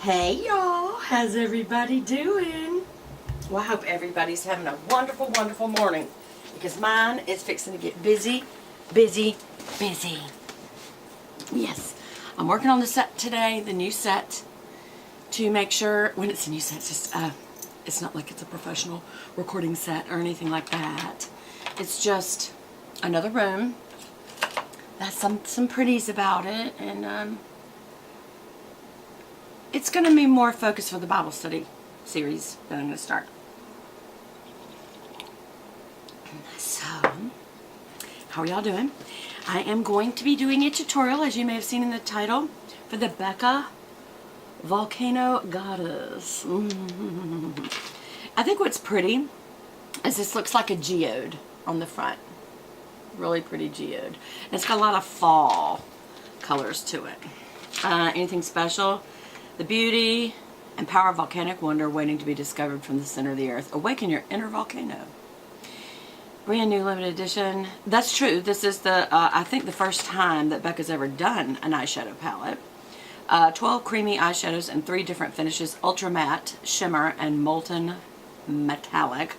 Hey y'all, how's everybody doing? Well, I hope everybody's having a wonderful, wonderful morning, because mine is fixing to get busy, busy, busy. Yes, I'm working on the set today, the new set, to make sure, when it's a new set, it's not like it's a professional recording set or anything like that. It's just another room. That's some pretties about it, and it's going to be more focused for the Bible study series that I'm going to start. So, how are y'all doing? I am going to be doing a tutorial, as you may have seen in the title, for the Becca Volcano Goddess. I think what's pretty is this looks like a geode on the front. Really pretty geode. And it's got a lot of fall colors to it. Anything special? The beauty and power of volcanic wonder waiting to be discovered from the center of the earth. Awaken your inner volcano. Brand new limited edition. That's true. This is the, I think the first time that Becca's ever done an eyeshadow palette. 12 creamy eyeshadows in 3 different finishes. Ultra matte, shimmer, and molten metallic.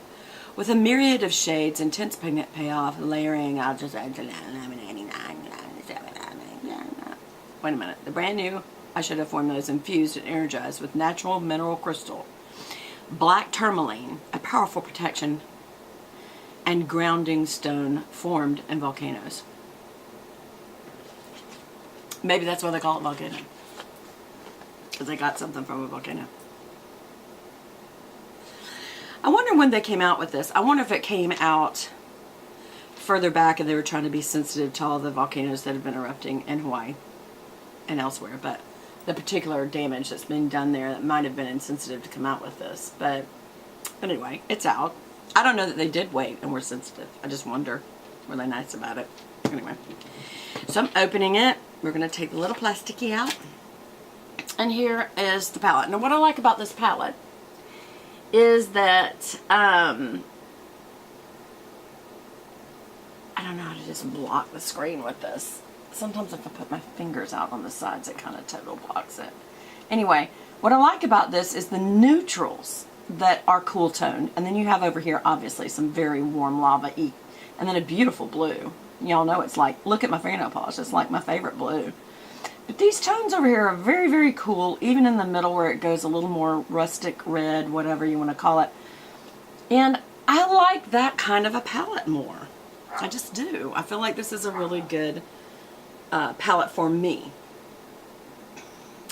With a myriad of shades, intense pigment payoff, layering. I'll just add to wait a minute. The brand new eyeshadow formula is infused and energized with natural mineral crystal, black tourmaline, a powerful protection, and grounding stone formed in volcanoes. Maybe that's why they call it volcano, because they got something from a volcano. I wonder when they came out with this. I wonder if it came out further back and they were trying to be sensitive to all the volcanoes that have been erupting in Hawaii and elsewhere, but the particular damage that's been done there, that might have been insensitive to come out with this. But anyway, it's out. I don't know that they did wait and were sensitive. I just wonder. Were they nice about it? Anyway, so I'm opening it. We're going to take the little plasticky out. And here is the palette. Now what I like about this palette is that, I don't know how to just block the screen with this. Sometimes if I put my fingers out on the sides, it kind of total blocks it. Anyway, what I like about this is the neutrals that are cool toned. And then you have over here, obviously, some very warm lava-y. And then a beautiful blue. Y'all know it's like, look at my fingernail polish. It's like my favorite blue. But these tones over here are very, very cool, even in the middle where it goes a little more rustic red, whatever you want to call it. And I like that kind of a palette more. I just do. I feel like this is a really good palette for me.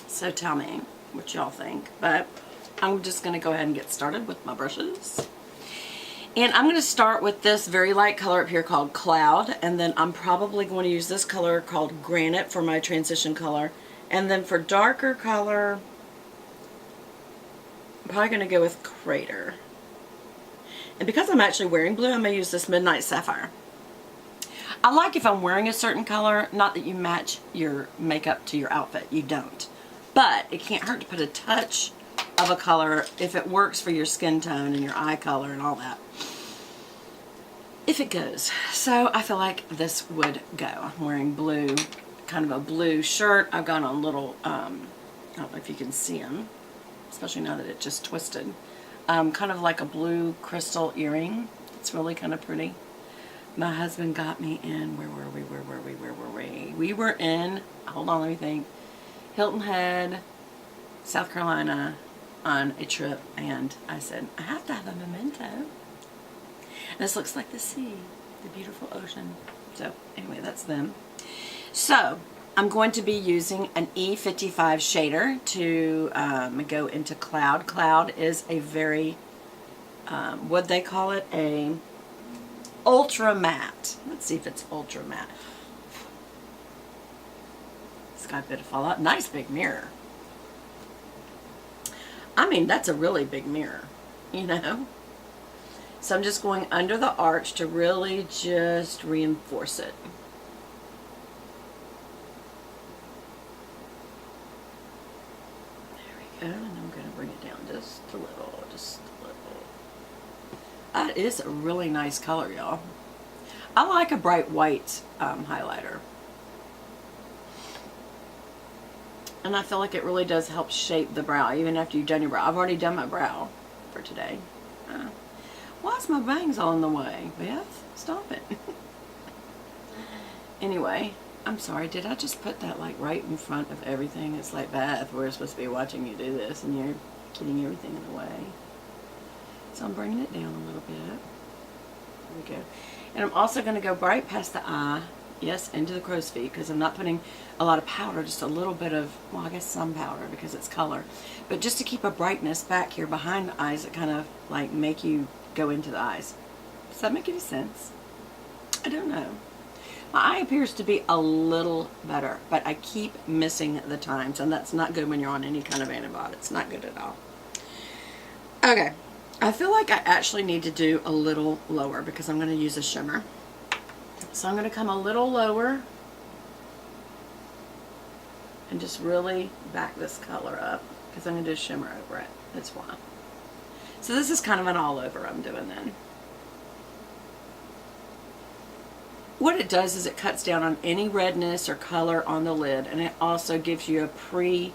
So tell me what y'all think. But I'm just going to go ahead and get started with my brushes. And I'm going to start with this very light color up here called Cloud. And then I'm probably going to use this color called Granite for my transition color. And then for darker color, I'm probably going to go with Crater. And because I'm actually wearing blue, I'm going to use this Midnight Sapphire. I like if I'm wearing a certain color, not that you match your makeup to your outfit. You don't. But it can't hurt to put a touch of a color if it works for your skin tone and your eye color and all that. If it goes. So I feel like this would go. I'm wearing blue, kind of a blue shirt. I've got on little, I don't know if you can see them, especially now that it just twisted. Kind of like a blue crystal earring. It's really kind of pretty. My husband got me in, where were we? We were in, hold on, let me think, Hilton Head, South Carolina, on a trip, and I said, I have to have a memento. And this looks like the sea, the beautiful ocean. So anyway, that's them. So I'm going to be using an E55 shader to go into Cloud. Cloud is a very, what they call it, a ultra matte. Let's see if it's ultra matte. It's got a bit of fallout. Nice big mirror. I mean, that's a really big mirror, you know? So I'm just going under the arch to really just reinforce it. There we go, and I'm going to bring it down just a little, That is a really nice color, y'all. I like a bright white highlighter. And I feel like it really does help shape the brow, even after you've done your brow. I've already done my brow for today. Why is my bangs all in the way? Beth, stop it. Anyway, I'm sorry. Did I just put that like right in front of everything? It's like, Beth, we're supposed to be watching you do this, and you're getting everything in the way. So I'm bringing it down a little bit. There we go. And I'm also going to go right past the eye. Yes, into the crow's feet, because I'm not putting a lot of powder, just a little bit of, well, I guess some powder because it's color. But just to keep a brightness back here behind the eyes that kind of like make you go into the eyes. Does that make any sense? I don't know. My eye appears to be a little better, but I keep missing the times, and that's not good when you're on any kind of antibiotic. It's not good at all. Okay, I feel like I actually need to do a little lower because I'm going to use a shimmer. So I'm going to come a little lower and just really back this color up because I'm going to do a shimmer over it. That's why. So this is kind of an all over I'm doing then. What it does is it cuts down on any redness or color on the lid, and it also gives you a pre-powder,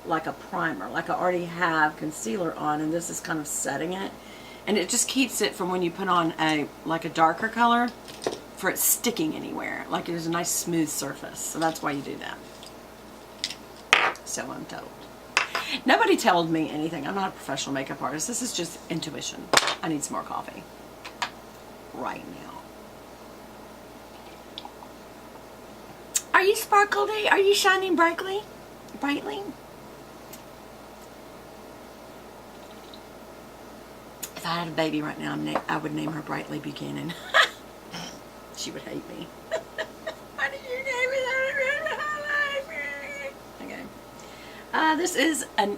like a primer, like I already have concealer on, and this is kind of setting it. And it just keeps it from when you put on a darker color for it sticking anywhere. Like there's a nice smooth surface. So that's why you do that. So I'm told. Nobody told me anything. I'm not a professional makeup artist. This is just intuition. I need some more coffee. Right now. Are you sparkly? Are you shining brightly? Brightly? If I had a baby right now, I would name her Brightly Buchanan. She would hate me. Why did you name it? Okay. This is an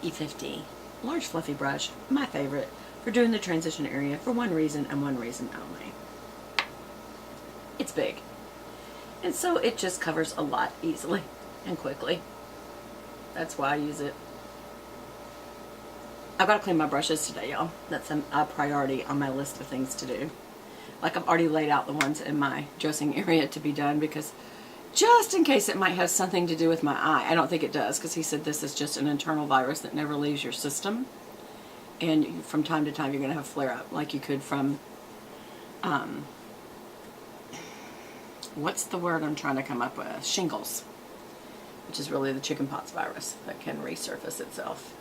E50 large fluffy brush, my favorite, for doing the transition area for one reason and one reason only. It's big. And so it just covers a lot easily and quickly. That's why I use it. I've got to clean my brushes today, y'all. That's a priority on my list of things to do. Like I've already laid out the ones in my dressing area to be done because just in case it might have something to do with my eye. I don't think it does because he said this is just an internal virus that never leaves your system. And from time to time you're going to have flare-up like you could from, what's the word I'm trying to come up with? Shingles, which is really the chickenpox virus that can resurface itself.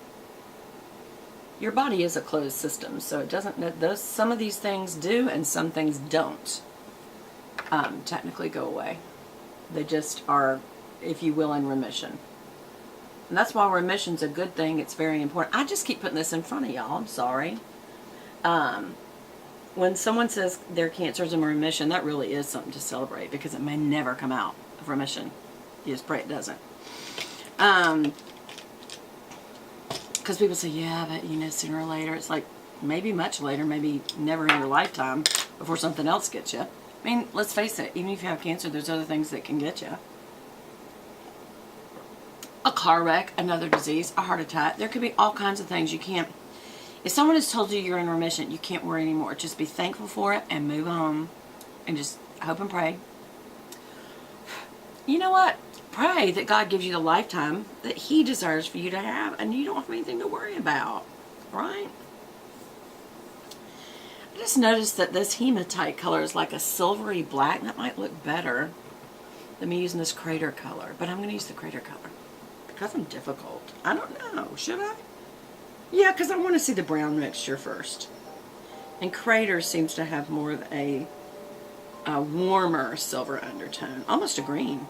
Your body is a closed system, so it doesn't, some of these things do and some things don't technically go away. They just are, if you will, in remission. And that's why remission's a good thing. It's very important. I just keep putting this in front of y'all. I'm sorry. When someone says their cancer's in remission, that really is something to celebrate because it may never come out of remission. You just pray it doesn't. Because people say, yeah, but you know, sooner or later. It's like maybe much later, maybe never in your lifetime before something else gets you. I mean, let's face it, even if you have cancer, there's other things that can get you. A car wreck, another disease, a heart attack. There could be all kinds of things you can't. If someone has told you you're in remission, you can't worry anymore. Just be thankful for it and move on and just hope and pray. You know what? Pray that God gives you the lifetime that He deserves for you to have, and you don't have anything to worry about, right? I just noticed that this hematite color is like a silvery black. That might look better than me using this crater color, but I'm going to use the crater color because I'm difficult. I don't know. Should I? Yeah, because I want to see the brown mixture first. And crater seems to have more of a warmer silver undertone, almost a green.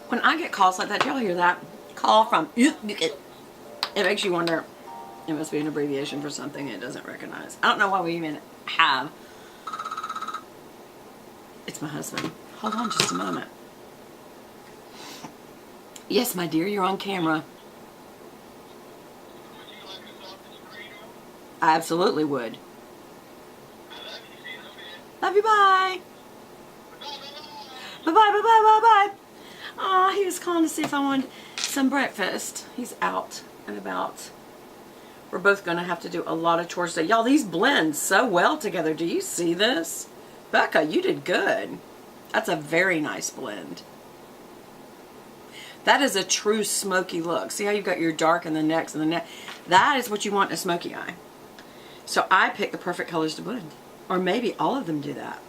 When I get calls like that, y'all hear that? Call from, it makes you wonder, it must be an abbreviation for something it doesn't recognize. I don't know why we even have. It's my husband. Hold on just a moment. Yes, my dear, you're on camera. I absolutely would. Love you, bye. Bye-bye, bye-bye, bye-bye. Aw, he was calling to see if I wanted some breakfast. He's out and about. We're both going to have to do a lot of chores today. Y'all, these blend so well together. Do you see this? Becca, you did good. That's a very nice blend. That is a true smoky look. See how you've got your dark in the necks and the neck? That is what you want in a smoky eye. So I picked the perfect colors to blend. Or maybe all of them do that.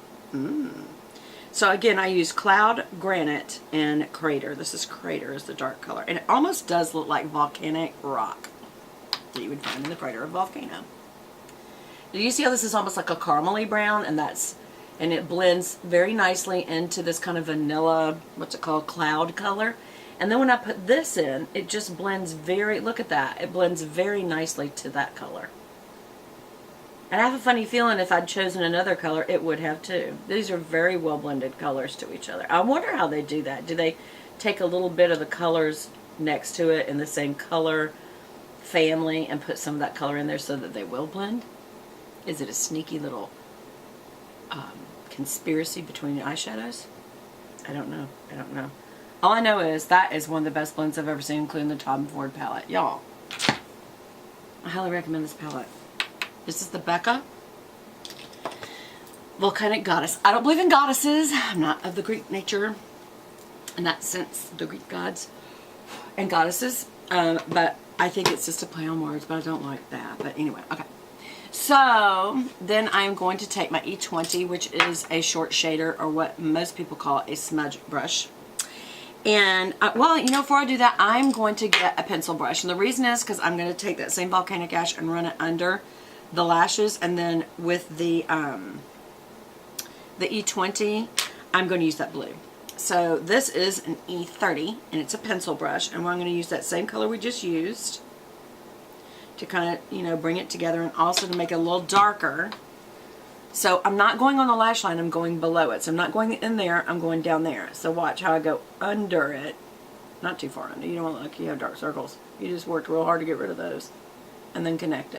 So again, I use Cloud, Granite, and Crater. This is Crater is the dark color. And it almost does look like volcanic rock that you would find in the crater of a volcano. Do you see how this is almost like a caramely brown? And it blends very nicely into this kind of vanilla, what's it called, cloud color. And then when I put this in, it just blends look at that. It blends very nicely to that color. And I have a funny feeling if I'd chosen another color, it would have too. These are very well blended colors to each other. I wonder how they do that. Do they take a little bit of the colors next to it in the same color family and put some of that color in there so that they will blend? Is it a sneaky little conspiracy between the eyeshadows? I don't know. I don't know. All I know is that is one of the best blends I've ever seen, including the Tom Ford palette. Y'all, I highly recommend this palette. This is the Becca Volcanic Goddess. I don't believe in goddesses. I'm not of the Greek nature in that sense, the Greek gods and goddesses. But I think it's just a play on words, but I don't like that. But anyway, okay. So then I'm going to take my E20, which is a short shader, or what most people call a smudge brush. And, well, you know, before I do that, I'm going to get a pencil brush. And the reason is because I'm going to take that same volcanic ash and run it under the lashes, and then with the E20, I'm going to use that blue. So this is an E30, and it's a pencil brush, and I'm going to use that same color we just used to kind of, you know, bring it together, and also to make it a little darker. So I'm not going on the lash line, I'm going below it. So I'm not going in there, I'm going down there. So watch how I go under it. Not too far under. You don't want to look like you have dark circles. You just worked real hard to get rid of those. And then connect it.